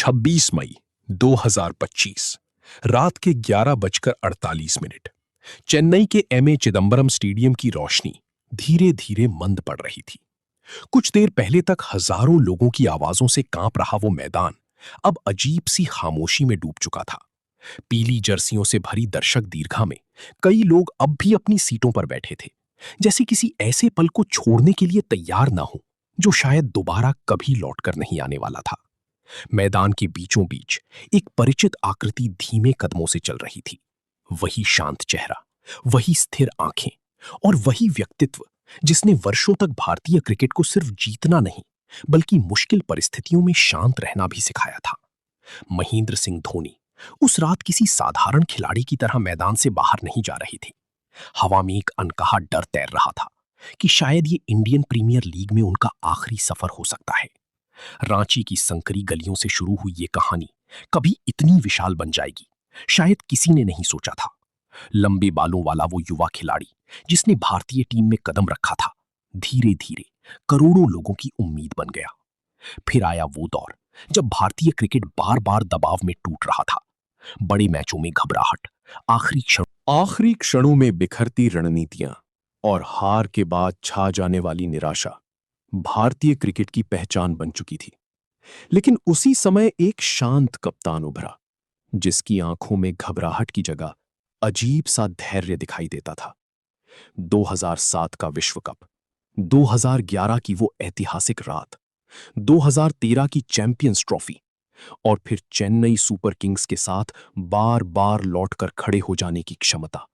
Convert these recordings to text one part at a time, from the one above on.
26 मई 2025 रात के 11:48 चेन्नई के एमए चिदंबरम स्टेडियम की रोशनी धीरे धीरे मंद पड़ रही थी। कुछ देर पहले तक हजारों लोगों की आवाजों से कांप रहा वो मैदान अब अजीब सी खामोशी में डूब चुका था। पीली जर्सियों से भरी दर्शक दीर्घा में कई लोग अब भी अपनी सीटों पर बैठे थे, जैसे किसी ऐसे पल को छोड़ने के लिए तैयार ना हो जो शायद दोबारा कभी लौटकर नहीं आने वाला था। मैदान के बीचों बीच एक परिचित आकृति धीमे कदमों से चल रही थी। वही शांत चेहरा, वही स्थिर आंखें और वही व्यक्तित्व जिसने वर्षों तक भारतीय क्रिकेट को सिर्फ जीतना नहीं बल्कि मुश्किल परिस्थितियों में शांत रहना भी सिखाया था। महेंद्र सिंह धोनी उस रात किसी साधारण खिलाड़ी की तरह मैदान से बाहर नहीं जा रही थी। हवा में एक अनकहा डर तैर रहा था कि शायद ये इंडियन प्रीमियर लीग में उनका आखिरी सफर हो सकता है। रांची की संकरी गलियों से शुरू हुई ये कहानी कभी इतनी विशाल बन जाएगी, शायद किसी ने नहीं सोचा था। लंबे बालों वाला वो युवा खिलाड़ी जिसने भारतीय टीम में कदम रखा था, धीरे धीरे करोड़ों लोगों की उम्मीद बन गया। फिर आया वो दौर जब भारतीय क्रिकेट बार बार दबाव में टूट रहा था। बड़े मैचों में घबराहट, आखिरी क्षणों में बिखरती रणनीतियां और हार के बाद छा जाने वाली निराशा भारतीय क्रिकेट की पहचान बन चुकी थी। लेकिन उसी समय एक शांत कप्तान उभरा जिसकी आंखों में घबराहट की जगह अजीब सा धैर्य दिखाई देता था। 2007 का विश्व कप, 2011 की वो ऐतिहासिक रात, 2013 की चैंपियंस ट्रॉफी और फिर चेन्नई सुपर किंग्स के साथ बार बार लौटकर खड़े हो जाने की क्षमता,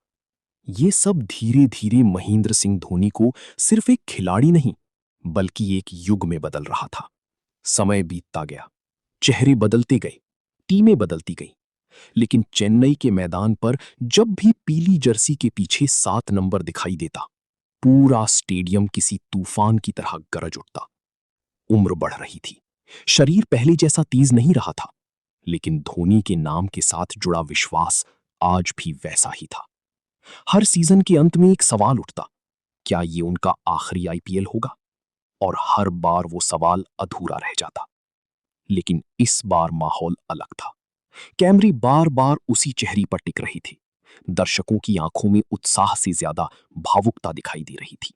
ये सब धीरे धीरे महेंद्र सिंह धोनी को सिर्फ एक खिलाड़ी नहीं बल्कि एक युग में बदल रहा था। समय बीतता गया, चेहरे बदलते गए, टीमें बदलती गईं, लेकिन चेन्नई के मैदान पर जब भी पीली जर्सी के पीछे 7 नंबर दिखाई देता, पूरा स्टेडियम किसी तूफान की तरह गरज उठता। उम्र बढ़ रही थी, शरीर पहले जैसा तेज नहीं रहा था, लेकिन धोनी के नाम के साथ जुड़ा विश्वास आज भी वैसा ही था। हर सीजन के अंत में एक सवाल उठता, क्या ये उनका आखिरी आईपीएल होगा? और हर बार वो सवाल अधूरा रह जाता। लेकिन इस बार माहौल अलग था। कैमरे बार बार उसी चेहरे पर टिक रही थी। दर्शकों की आंखों में उत्साह से ज्यादा भावुकता दिखाई दे रही थी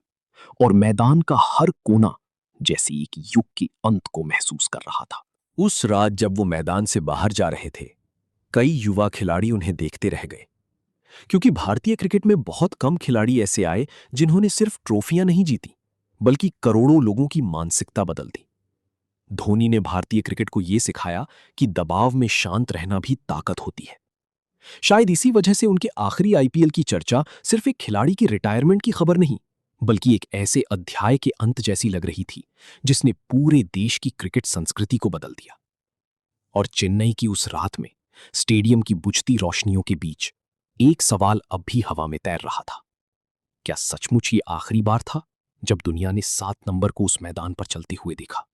और मैदान का हर कोना जैसे एक युग के अंत को महसूस कर रहा था। उस रात जब वो मैदान से बाहर जा रहे थे, कई युवा खिलाड़ी उन्हें देखते रह गए, क्योंकि भारतीय क्रिकेट में बहुत कम खिलाड़ी ऐसे आए जिन्होंने सिर्फ ट्रॉफियां नहीं जीती बल्कि करोड़ों लोगों की मानसिकता बदल दी। धोनी ने भारतीय क्रिकेट को यह सिखाया कि दबाव में शांत रहना भी ताकत होती है। शायद इसी वजह से उनके आखिरी आईपीएल की चर्चा सिर्फ एक खिलाड़ी की रिटायरमेंट की खबर नहीं बल्कि एक ऐसे अध्याय के अंत जैसी लग रही थी जिसने पूरे देश की क्रिकेट संस्कृति को बदल दिया। और चेन्नई की उस रात में स्टेडियम की बुझती रोशनियों के बीच एक सवाल अब भी हवा में तैर रहा था, क्या सचमुच ये आखिरी बार था जब दुनिया ने 7 नंबर को उस मैदान पर चलते हुए देखा?